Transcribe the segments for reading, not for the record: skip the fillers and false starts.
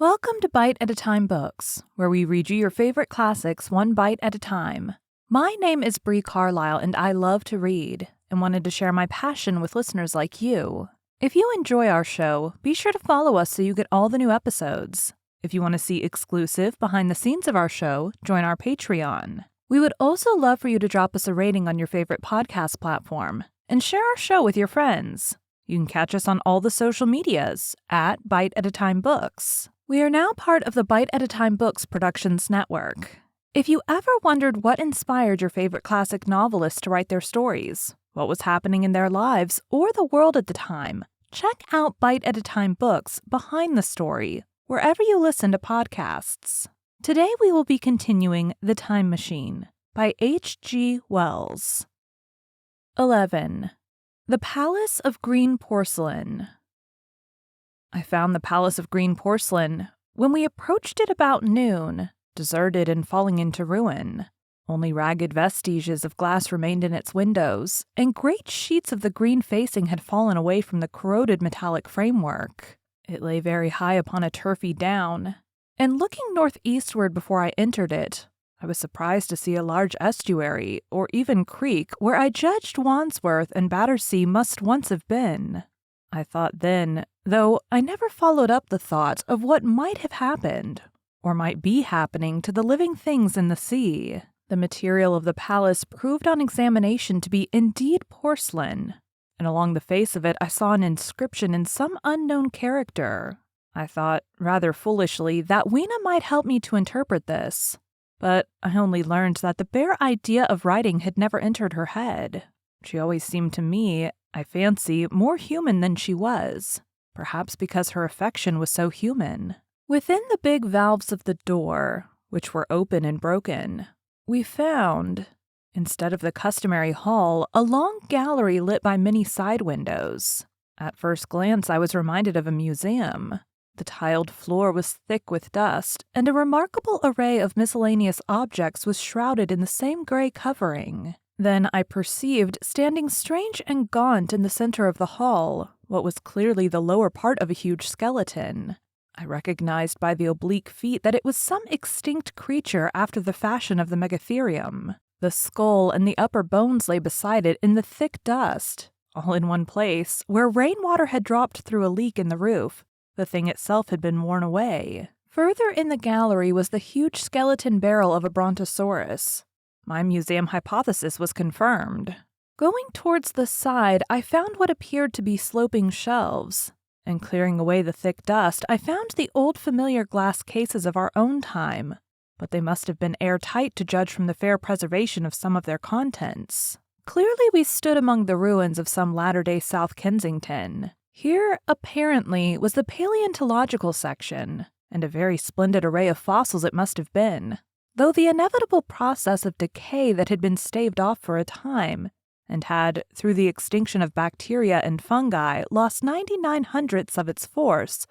Welcome to Bite at a Time Books, where we read you your favorite classics one bite at a time. My name is Bree Carlile, and I love to read, and wanted to share my passion with listeners like you. If you enjoy our show, be sure to follow us so you get all the new episodes. If you want to see exclusive behind the scenes of our show, join our Patreon. We would also love for you to drop us a rating on your favorite podcast platform, and share our show with your friends. You can catch us on all the social medias at Bite at a Time Books. We are now part of the Bite at a Time Books Productions Network. If you ever wondered what inspired your favorite classic novelists to write their stories, what was happening in their lives or the world at the time, check out Bite at a Time Books Behind the Story, wherever you listen to podcasts. Today we will be continuing The Time Machine by H.G. Wells. 11. The Palace of Green Porcelain. I found the Palace of Green Porcelain when we approached it about noon, deserted and falling into ruin. Only ragged vestiges of glass remained in its windows, and great sheets of the green facing had fallen away from the corroded metallic framework. It lay very high upon a turfy down, and looking northeastward before I entered it, I was surprised to see a large estuary, or even creek, where I judged Wandsworth and Battersea must once have been. I thought then, though I never followed up the thought of what might have happened, or might be happening to the living things in the sea. The material of the palace proved on examination to be indeed porcelain, and along the face of it I saw an inscription in some unknown character. I thought, rather foolishly, that Weena might help me to interpret this, but I only learned that the bare idea of writing had never entered her head. She always seemed to me, I fancy, more human than she was, perhaps because her affection was so human. Within the big valves of the door, which were open and broken, we found, instead of the customary hall, a long gallery lit by many side windows. At first glance, I was reminded of a museum. The tiled floor was thick with dust, and a remarkable array of miscellaneous objects was shrouded in the same gray covering. Then I perceived, standing strange and gaunt in the center of the hall, what was clearly the lower part of a huge skeleton. I recognized by the oblique feet that it was some extinct creature after the fashion of the megatherium. The skull and the upper bones lay beside it in the thick dust, all in one place, where rainwater had dropped through a leak in the roof. The thing itself had been worn away. Further in the gallery was the huge skeleton barrel of a brontosaurus. My museum hypothesis was confirmed. Going towards the side, I found what appeared to be sloping shelves, and clearing away the thick dust, I found the old familiar glass cases of our own time, but they must have been airtight to judge from the fair preservation of some of their contents. Clearly we stood among the ruins of some latter-day South Kensington. Here, apparently, was the paleontological section, and a very splendid array of fossils it must have been, though the inevitable process of decay that had been staved off for a time, and had, through the extinction of bacteria and fungi, lost 99/100ths of its force,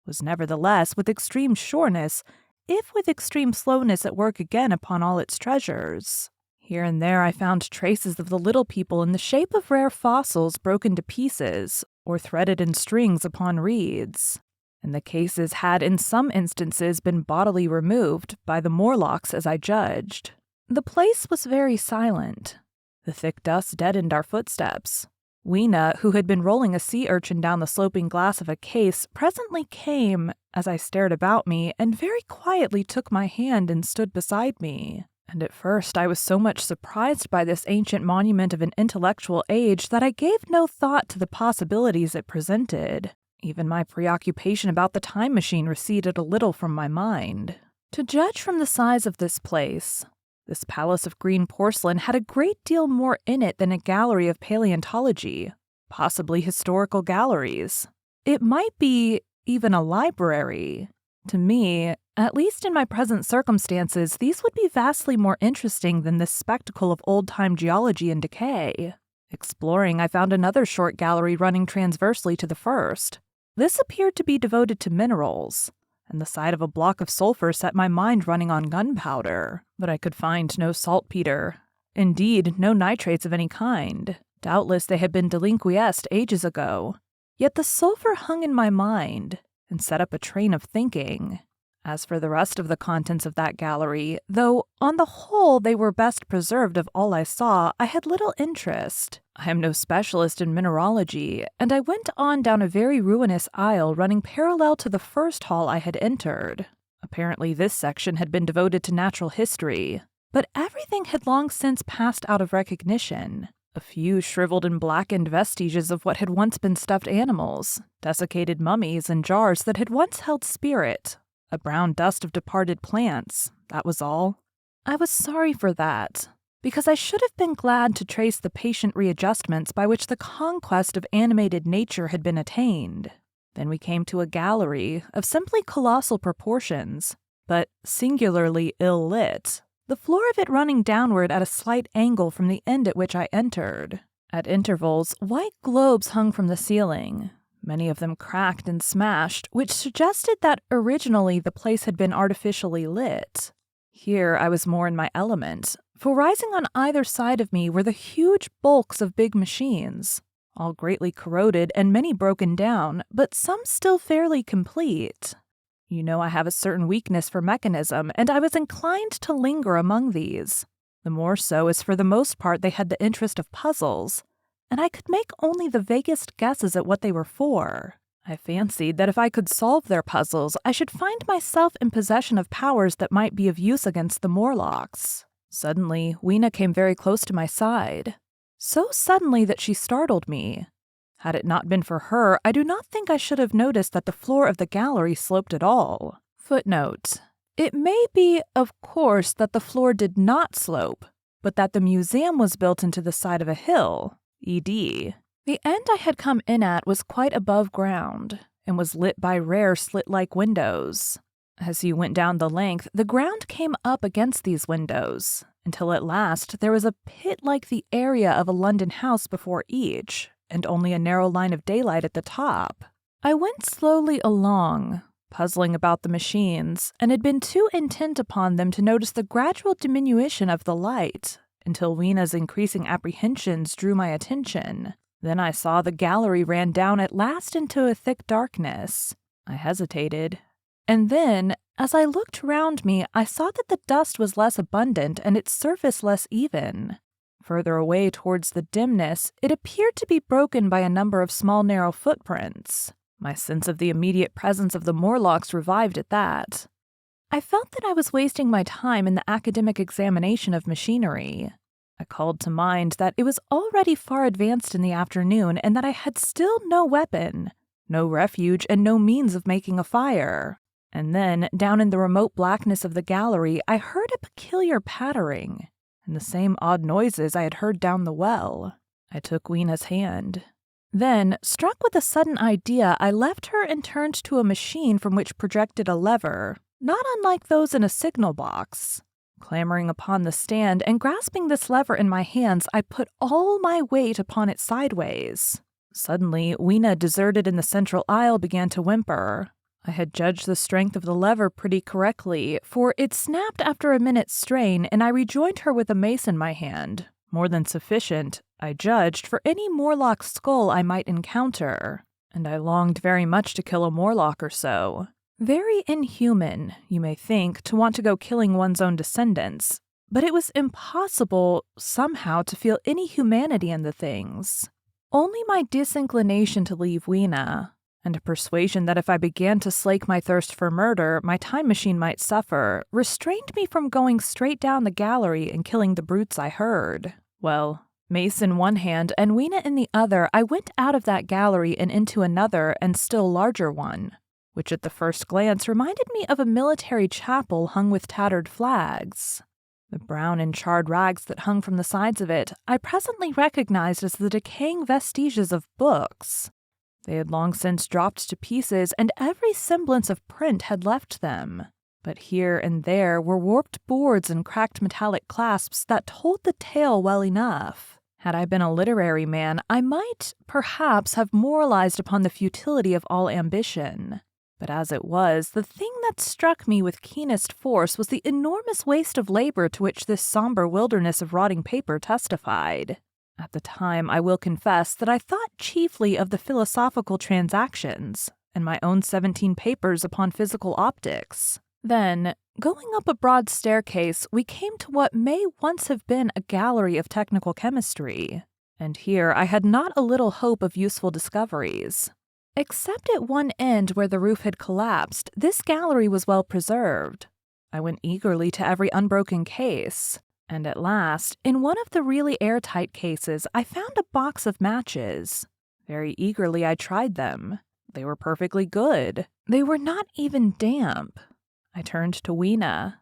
was nevertheless with extreme sureness, if with extreme slowness, at work again upon all its treasures. Here and there I found traces of the little people in the shape of rare fossils broken to pieces, or threaded in strings upon reeds. And the cases had in some instances been bodily removed, by the Morlocks as I judged. The place was very silent. The thick dust deadened our footsteps. Weena, who had been rolling a sea urchin down the sloping glass of a case, presently came, as I stared about me, and very quietly took my hand and stood beside me. And at first I was so much surprised by this ancient monument of an intellectual age that I gave no thought to the possibilities it presented. Even my preoccupation about the time machine receded a little from my mind. To judge from the size of this place, this palace of green porcelain had a great deal more in it than a gallery of paleontology, possibly historical galleries. It might be even a library. To me, at least in my present circumstances, these would be vastly more interesting than this spectacle of old-time geology and decay. Exploring, I found another short gallery running transversely to the first. This appeared to be devoted to minerals, and the sight of a block of sulfur set my mind running on gunpowder. But I could find no saltpeter. Indeed, no nitrates of any kind. Doubtless they had been delinquesced ages ago. Yet the sulfur hung in my mind, and set up a train of thinking. As for the rest of the contents of that gallery, though on the whole they were best preserved of all I saw, I had little interest. I am no specialist in mineralogy, and I went on down a very ruinous aisle running parallel to the first hall I had entered. Apparently this section had been devoted to natural history, but everything had long since passed out of recognition. A few shriveled and blackened vestiges of what had once been stuffed animals, desiccated mummies and jars that had once held spirit, a brown dust of departed plants, that was all. I was sorry for that, because I should have been glad to trace the patient readjustments by which the conquest of animated nature had been attained. Then we came to a gallery of simply colossal proportions, but singularly ill-lit, the floor of it running downward at a slight angle from the end at which I entered. At intervals, white globes hung from the ceiling, many of them cracked and smashed, which suggested that originally the place had been artificially lit. Here I was more in my element, for rising on either side of me were the huge bulks of big machines, all greatly corroded and many broken down, but some still fairly complete. You know I have a certain weakness for mechanism, and I was inclined to linger among these. The more so as for the most part they had the interest of puzzles, and I could make only the vaguest guesses at what they were for. I fancied that if I could solve their puzzles, I should find myself in possession of powers that might be of use against the Morlocks. Suddenly, Weena came very close to my side. So suddenly that she startled me. Had it not been for her, I do not think I should have noticed that the floor of the gallery sloped at all. Footnote: it may be, of course, that the floor did not slope, but that the museum was built into the side of a hill. E.d. The end I had come in at was quite above ground, and was lit by rare slit-like windows. As you went down the length, the ground came up against these windows, until at last there was a pit like the area of a London house before each, and only a narrow line of daylight at the top. I went slowly along, puzzling about the machines, and had been too intent upon them to notice the gradual diminution of the light, until Weena's increasing apprehensions drew my attention. Then I saw the gallery ran down at last into a thick darkness. I hesitated. And then, as I looked round me, I saw that the dust was less abundant and its surface less even. Further away towards the dimness, it appeared to be broken by a number of small narrow footprints. My sense of the immediate presence of the Morlocks revived at that. I felt that I was wasting my time in the academic examination of machinery. I called to mind that it was already far advanced in the afternoon and that I had still no weapon, no refuge, and no means of making a fire. And then, down in the remote blackness of the gallery, I heard a peculiar pattering, and the same odd noises I had heard down the well. I took Weena's hand. Then, struck with a sudden idea, I left her and turned to a machine from which projected a lever, not unlike those in a signal box. Clambering upon the stand and grasping this lever in my hands, I put all my weight upon it sideways. Suddenly, Weena, deserted in the central aisle, began to whimper. I had judged the strength of the lever pretty correctly, for it snapped after a minute's strain, and I rejoined her with a mace in my hand, more than sufficient, I judged, for any Morlock skull I might encounter, and I longed very much to kill a Morlock or so. Very inhuman, you may think, to want to go killing one's own descendants, but it was impossible, somehow, to feel any humanity in the things. Only my disinclination to leave Weena, and a persuasion that if I began to slake my thirst for murder, my time machine might suffer, restrained me from going straight down the gallery and killing the brutes I heard. Well, mace in one hand and Weena in the other, I went out of that gallery and into another and still larger one, which at the first glance reminded me of a military chapel hung with tattered flags. The brown and charred rags that hung from the sides of it I presently recognized as the decaying vestiges of books. They had long since dropped to pieces, and every semblance of print had left them. But here and there were warped boards and cracked metallic clasps that told the tale well enough. Had I been a literary man, I might, perhaps, have moralized upon the futility of all ambition. But as it was, the thing that struck me with keenest force was the enormous waste of labor to which this somber wilderness of rotting paper testified. At the time, I will confess that I thought chiefly of the Philosophical Transactions, and my own 17 papers upon physical optics. Then, going up a broad staircase, we came to what may once have been a gallery of technical chemistry, and here I had not a little hope of useful discoveries. Except at one end where the roof had collapsed, this gallery was well preserved. I went eagerly to every unbroken case, and at last, in one of the really airtight cases, I found a box of matches. Very eagerly I tried them. They were perfectly good. They were not even damp. I turned to Weena.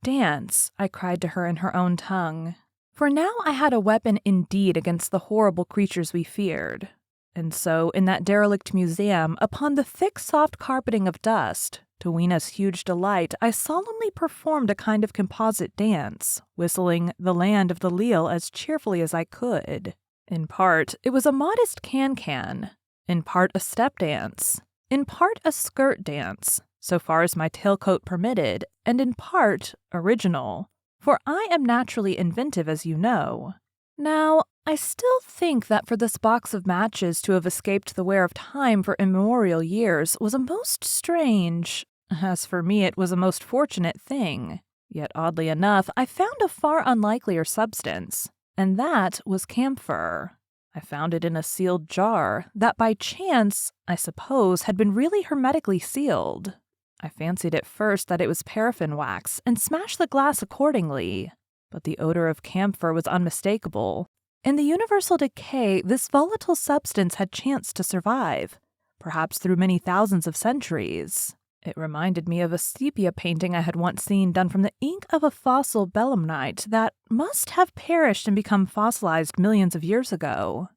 "Dance," I cried to her in her own tongue. For now I had a weapon indeed against the horrible creatures we feared. And so, in that derelict museum, upon the thick soft carpeting of dust, to Weena's huge delight, I solemnly performed a kind of composite dance, whistling "The Land of the Leal" as cheerfully as I could. In part, it was a modest can-can, in part a step dance, in part a skirt dance, so far as my tailcoat permitted, and in part original, for I am naturally inventive, as you know. Now, I still think that for this box of matches to have escaped the wear of time for immemorial years was a most strange, as for me it was a most fortunate thing. Yet oddly enough, I found a far unlikelier substance, and that was camphor. I found it in a sealed jar that by chance, I suppose, had been really hermetically sealed. I fancied at first that it was paraffin wax and smashed the glass accordingly, but the odor of camphor was unmistakable. In the universal decay, this volatile substance had chanced to survive, perhaps through many thousands of centuries. It reminded me of a sepia painting I had once seen done from the ink of a fossil belemnite that must have perished and become fossilized millions of years ago.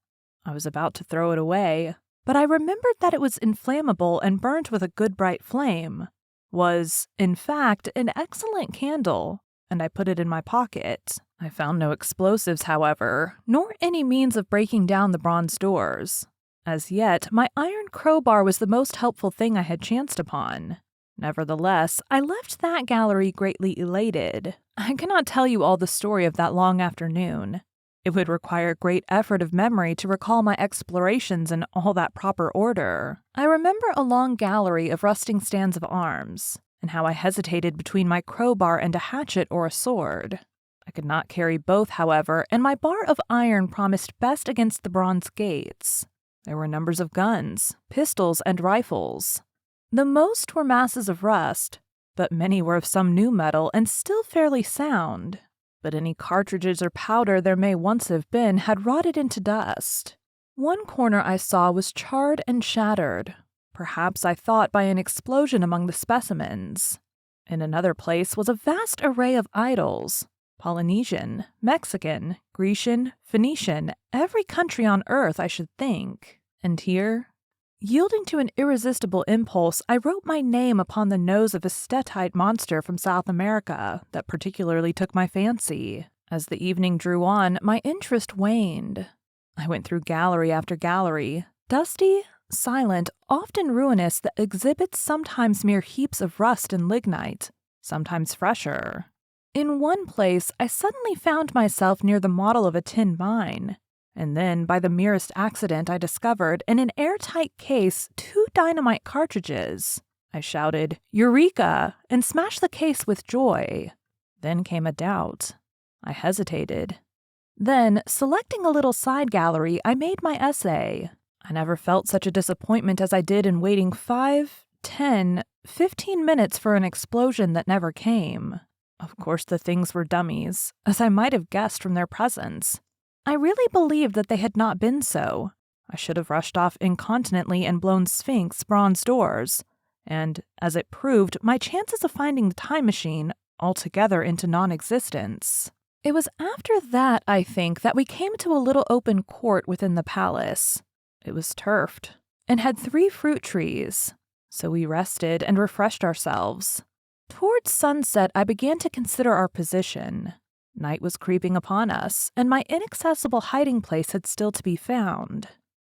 I was about to throw it away, but I remembered that it was inflammable and burnt with a good bright flame, was, in fact, an excellent candle, and I put it in my pocket. I found no explosives, however, nor any means of breaking down the bronze doors. As yet, my iron crowbar was the most helpful thing I had chanced upon. Nevertheless, I left that gallery greatly elated. I cannot tell you all the story of that long afternoon. It would require great effort of memory to recall my explorations in all that proper order. I remember a long gallery of rusting stands of arms, and how I hesitated between my crowbar and a hatchet or a sword. I could not carry both, however, and my bar of iron promised best against the bronze gates. There were numbers of guns, pistols, and rifles. The most were masses of rust, but many were of some new metal and still fairly sound. But any cartridges or powder there may once have been had rotted into dust. One corner I saw was charred and shattered, perhaps I thought by an explosion among the specimens. In another place was a vast array of idols, Polynesian, Mexican, Grecian, Phoenician, every country on earth, I should think. And here, yielding to an irresistible impulse, I wrote my name upon the nose of a stetite monster from South America that particularly took my fancy. As the evening drew on, my interest waned. I went through gallery after gallery, dusty, silent, often ruinous, that exhibits sometimes mere heaps of rust and lignite, sometimes fresher. In one place, I suddenly found myself near the model of a tin mine, and then, by the merest accident, I discovered, in an airtight case, 2 dynamite cartridges. I shouted, "Eureka!" and smashed the case with joy. Then came a doubt. I hesitated. Then, selecting a little side gallery, I made my essay. I never felt such a disappointment as I did in waiting 5, 10, 15 minutes for an explosion that never came. Of course the things were dummies, as I might have guessed from their presence. I really believed that they had not been so. I should have rushed off incontinently and blown Sphinx bronze doors, and, as it proved, my chances of finding the time machine altogether into non-existence. It was after that, I think, that we came to a little open court within the palace. It was turfed, and had 3 fruit trees, so we rested and refreshed ourselves. Towards sunset, I began to consider our position. Night was creeping upon us, and my inaccessible hiding place had still to be found.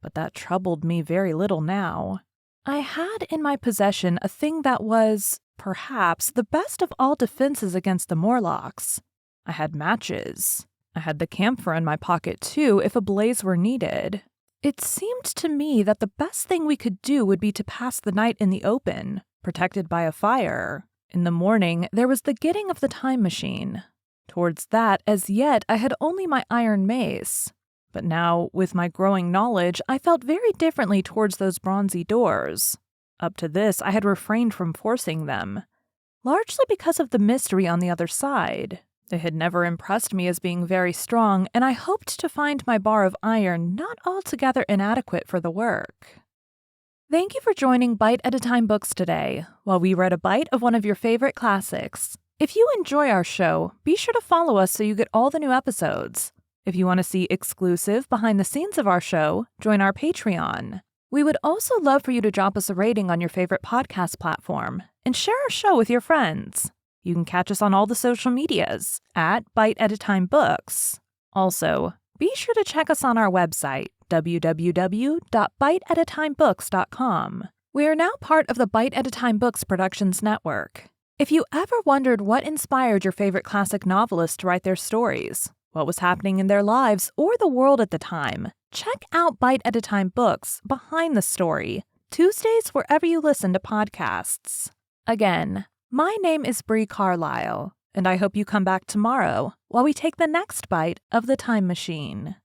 But that troubled me very little now. I had in my possession a thing that was, perhaps, the best of all defenses against the Morlocks. I had matches. I had the camphor in my pocket, too, if a blaze were needed. It seemed to me that the best thing we could do would be to pass the night in the open, protected by a fire. In the morning, there was the getting of the time machine. Towards that, as yet, I had only my iron mace. But now, with my growing knowledge, I felt very differently towards those bronzy doors. Up to this, I had refrained from forcing them, largely because of the mystery on the other side. They had never impressed me as being very strong, and I hoped to find my bar of iron not altogether inadequate for the work. Thank you for joining Bite at a Time Books today, while we read a bite of one of your favorite classics. If you enjoy our show, be sure to follow us so you get all the new episodes. If you want to see exclusive behind the scenes of our show, join our Patreon. We would also love for you to drop us a rating on your favorite podcast platform and share our show with your friends. You can catch us on all the social medias at Bite at a Time Books. Also, be sure to check us on our website, www.biteatatimebooks.com. We are now part of the Bite at a Time Books Productions Network. If you ever wondered what inspired your favorite classic novelists to write their stories, what was happening in their lives or the world at the time, check out Bite at a Time Books Behind the Story, Tuesdays wherever you listen to podcasts. Again, my name is Bree Carlile, and I hope you come back tomorrow while we take the next bite of the time machine.